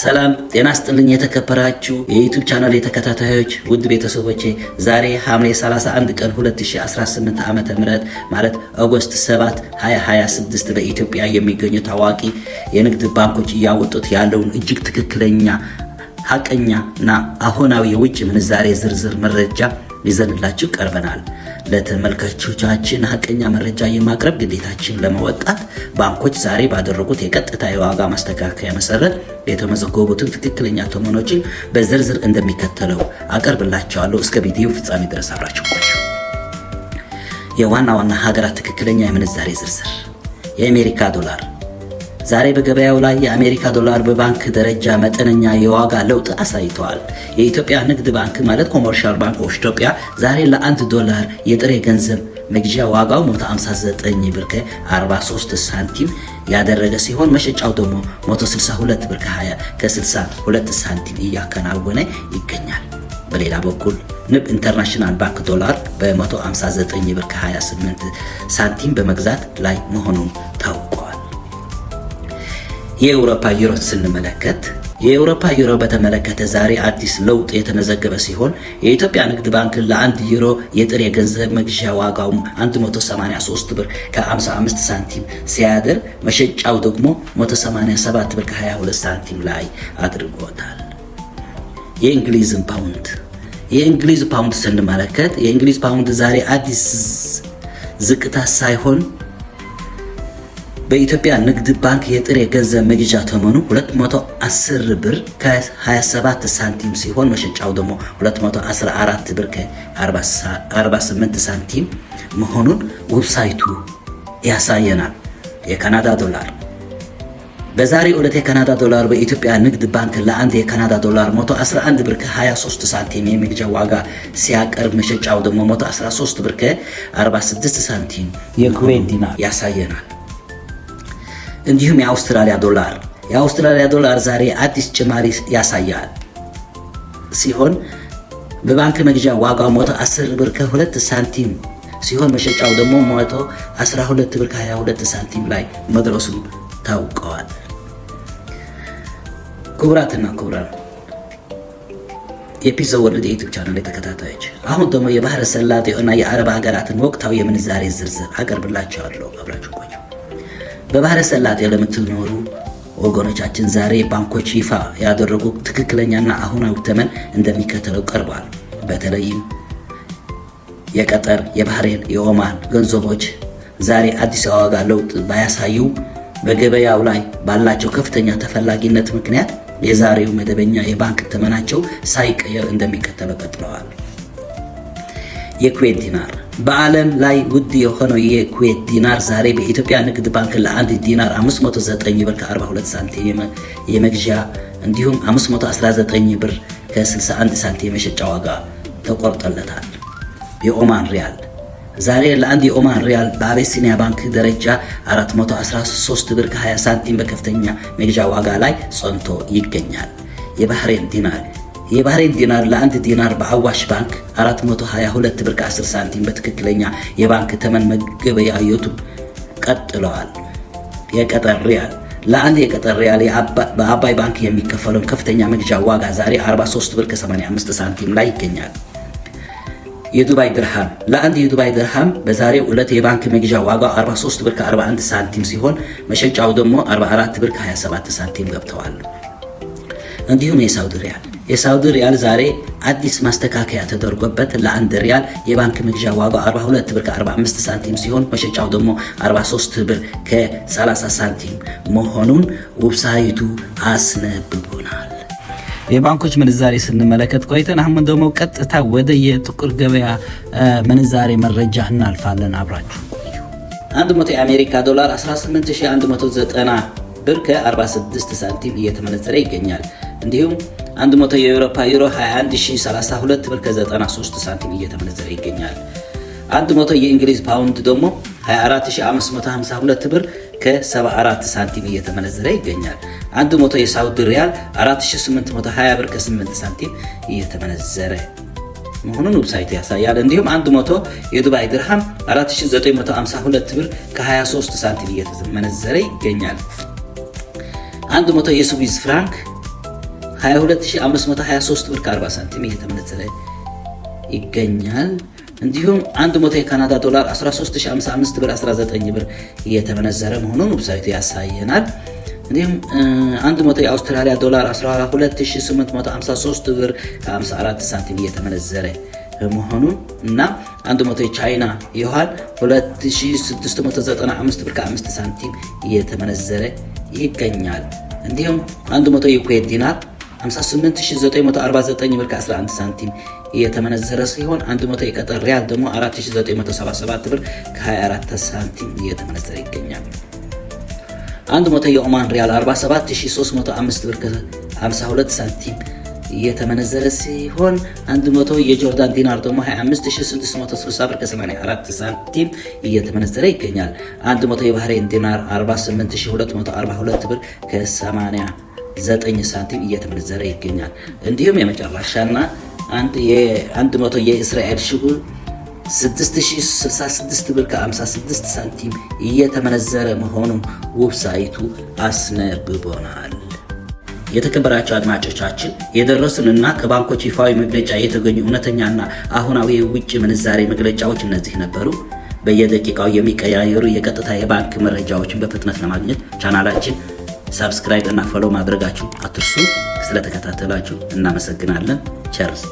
ሰላም ጤና ይስጥልኝ የተከበራችሁ የዩቲዩብ ቻናል የተከታታዮች ውድ ቤተሰቦቼ ዛሬ ሐምሌ 31 ቀን 2018 ዓመተ ምህረት ማለት ኦገስት 7 2026 በኢትዮጵያ የሚገኙ ታዋቂ የንግድ ባንኮች እያወጡት ያለውን እጅግ ትክክለኛ ሐቀኛና አሁናዊ የውጭ ምንዛሬ ዝርዝር መረጃ ይዘንላችሁ ቀርበናል። ለተመልካቾቻችን ሐቀኛ መረጃ የማቅረብ ግዴታችን ለመወጣት ባንኮች ዛሬ ባደረጉት የቀጥታ የዋጋ ማስተካከያ መሰረት የተመዘገቡትን ትክክለኛ ተመኖችን በዝርዝር እንደሚከተለው አቀርብላችኋለሁ። እስከ ቪዲዮ ፍጻሜ ድረስ አብራችሁ ቆዩ። የዋና ዋና ሀገራት ትክክለኛ የምንዛሬ ዝርዝር። የአሜሪካ ዶላር ዛሬ በገበያው ላይ የአሜሪካ ዶላር በባንክ ደረጃ መጠነኛ የዋጋ ለውጥ አሳይቷል። የኢትዮጵያ ንግድ ባንክ ማለት ኮመርሻል ባንክ ኦፍ ኢትዮጵያ ዛሬ ለ1 ዶላር የጥሬ ገንዘብ መግዣ ዋጋው 159 ብር ከ43 ሳንቲም ያደረገ ሲሆን መሸጫው ደግሞ 162 ብር ከ62 ሳንቲም እያከናወነ ይገኛል። በሌላ በኩል ንብ ኢንተርናሽናል ባንክ ዶላር በ159 ብር ከ28 ሳንቲም በመግዛት ላይ መሆኑን ታውቋል። የአውሮፓ ዩሮ ስንመለከት የአውሮፓ ዩሮ በተመለከተ ዛሬ አዲስ ለውጥ የተመዘገበ ሲሆን የኢትዮጵያ ንግድ ባንክ ለ1 ዩሮ የጥሬ ገንዘብ መግዣ ዋጋው 183 ብር ከ55 ሳንቲም ሲያደርግ መሸጫው ደግሞ 187 ብር ከ22 ሳንቲም ላይ አድርጎታል። የእንግሊዝ ፓውንድ ስንመለከት የእንግሊዝ ፓውንድ ዛሬ አዲስ ዝቅታ ሳይሆን በኢትዮጵያ ንግድ ባንክ የጥሬ ገንዘብ መግዣ ተመኑ 210 ብር ከ27 ሳንቲም ሲሆን መሸጫው ደግሞ 214 ብር ከ48 ሳንቲም መሆኑን ዌብሳይቱ ያሳየናል። የካናዳ ዶላር በዛሬው ዕለት የካናዳ ዶላር በኢትዮጵያ ንግድ ባንክ ለአንድ የካናዳ ዶላር 111 ብር ከ23 ሳንቲም የመግዣ ዋጋ ሲያቀርብ መሸጫው ደግሞ 113 ብር ከ46 ሳንቲም የኩዌት ዲናር ያሳየናል። እንዲሁም የአውስትራሊያ ዶላር ዛሬ አዲስ ጭማሪ ያሳያል ሲሆን በባንክ መግዣ ዋጋው 110 ብር ከ2 ሳንቲም ሲሆን መሸጫው ደግሞ 112 ብር ከ22 ሳንቲም ላይ መድረሱን ታውቀዋል። ክቡራትና ክቡራን የፒዛ ወርልድ የዩቲዩብ ቻናል ተከታታዮች አሁን ደግሞ የባህረ ሰላጤው እና የአረብ ሀገራትን ወቅታዊ የምንዛሬ ዝርዝር አቀርብላችኋለሁ። አብራችሁ ቆዩ። በባህረ ሰላጤው ለምትኖሩ ወገኖቻችን ዛሬ ባንኮች ይፋ ያደረጉ ትክክለኛና አሁናዊ ተመን እንደሚከተለው ቀርቧል። በተለይም የቀጠር፣ የባህሬን፣ የኦማን ገንዘቦች ዛሬ አዲስ የዋጋ ለውጥ ባያሳዩ በገበያው ላይ ባላቸው ከፍተኛ ተፈላጊነት ምክንያት የዛሬው መደበኛ የባንክ ተመናቸው ሳይቀየር እንደሚከተለው ቀጥለዋል። የኩዌት ዲናር በዓለም ላይ ውድ የሆነው የኩዌት ዲናር ዛሬ በኢትዮጵያ ንግድ ባንክ ለአንድ ዲናር 509 ብር ከ42 ሳንቲም የመግዣ እንዲሁም 519 ብር ከ61 ሳንቲም የመሸጫ ዋጋ ተቆርጦለታል። የኦማን ሪያል ዛሬ ለአንድ የኦማን ሪያል በአቢሲኒያ ባንክ ደረጃ 413 ብር ከ20 ሳንቲም በከፍተኛ መግዣ ዋጋ ላይ ጸንቶ ይገኛል። የባህሬን ዲናር ለአንድ ዲናር በአዋሽ ባንክ 422 ብር ከ10 ሳንቲም በትክክለኛ የባንክ ተመን መገበያየቱ ቀጥለዋል። የቀጠር ሪያል ለአንድ የቀጠር ሪያል በአባይ ባንክ የሚከፈለውን ከፍተኛ መግዣ ዋጋ ዛሬ 43 ብር ከ85 ሳንቲም ላይ ይገኛል። የዱባይ ድርሃም ለአንድ የዱባይ ድርሃም በዛሬው ዕለት የባንክ መግዣ ዋጋው 43 ብር ከ41 ሳንቲም ሲሆን መሸጫው ደግሞ 44 ብር ከ27 ሳንቲም ገብተዋል። እንዲሁም የሳውዲ ሪያል ዛሬ አዲስ ማስተካከያ ተደርጎበት ለአንድ ሪያል የባንክ መግዣ ዋጋው 42 ብር ከ45 ሳንቲም ሲሆን መሸጫው ደግሞ 43 ብር ከ30 ሳንቲም መሆኑን ዌብሳይቱ አስነብቦናል። የባንኮች ምንዛሬ ስንመለከት ቆይተን አሁን ደግሞ ቀጥታ ወደ የጥቁር ገበያ ምንዛሬ መረጃ እናልፋለን። አብራችሁ ቆዩ። 100 የአሜሪካ ዶላር 18190 ብር ከ46 ሳንቲም እየተመነዘረ ይገኛል። እንዲሁም 100 የአውሮፓ ዩሮ 21032 ብር ከ93 ሳንቲም እየተመነዘረ ይገኛል። 100 የእንግሊዝ ፓውንድ ደግሞ 24552 ብር ከ74 ሳንቲም እየተመነዘረ ይገኛል። 100 የሳውዲ ሪያል 4820 ብር ከ8 ሳንቲም እየተመነዘረ መሆኑን ዌብሳይቱ ያሳያል። እንዲሁም 100 የዱባይ ድርሃም 4952 ብር ከ23 ሳንቲም እየተመነዘረ ይገኛል። 100 የስዊዝ ፍራንክ 22523 ብር ከ40 ሳንቲም እየተመነዘረ ይገኛል። እንዲሁም 100 የካናዳ ዶላር 13055 ብር 19 ብር እየተመነዘረ መሆኑን ዌብሳይቱ ያሳየናል። እንዲሁም 100 የአውስትራሊያ ዶላር 12853 ብር ከ54 ሳንቲም እየተመነዘረ መሆኑን እና 100 የቻይና ዩዋን 2695 ብር ከ5 ሳንቲም እየተመነዘረ ይገኛል። እንዲሁም 100 የኩዌት ዲናር 58949 ብር ከ11 ሳንቲም እየተመነዘረ ሲሆን 100 የቀጠር ሪያል ደግሞ 4977 ብር ከ24 ሳንቲም እየተመነዘረ ይገኛል። 100 የኦማን ሪያል 47305 ብር ከ52 ሳንቲም እየተመነዘረ ሲሆን 100 የጆርዳን ዲናር ደግሞ 25660 ብር ከ84 ሳንቲም እየተመነዘረ ይገኛል። 100 የባህሬን ዲናር 48242 ብር ከ89 ሳንቲም እየተመነዘረ ይገኛል። እንዲሁም የመጨረሻና 100 የእስራኤል ሽጉል 6066 ብር ከ56 ሳንቲም እየተመነዘረ መሆኑን ዌብሳይቱ አስነብቦናል። የተከበራቸው አድማጮቻችን የደረሱንና ከባንኮች ይፋዊ መግለጫ የተገኙ እውነተኛና አሁናዊ የውጭ ምንዛሬ መግለጫዎች እነዚህ ነበሩ። በየደቂቃው የሚቀያየሩ የቀጥታ የባንክ መረጃዎችን በፍጥነት ለማግኘት ቻናላችን ሰብስክራይብ እና ፎሎ ማድረጋችሁ አትርሱ። ስለተከታተላችሁ እናመሰግናለን። ቸርስ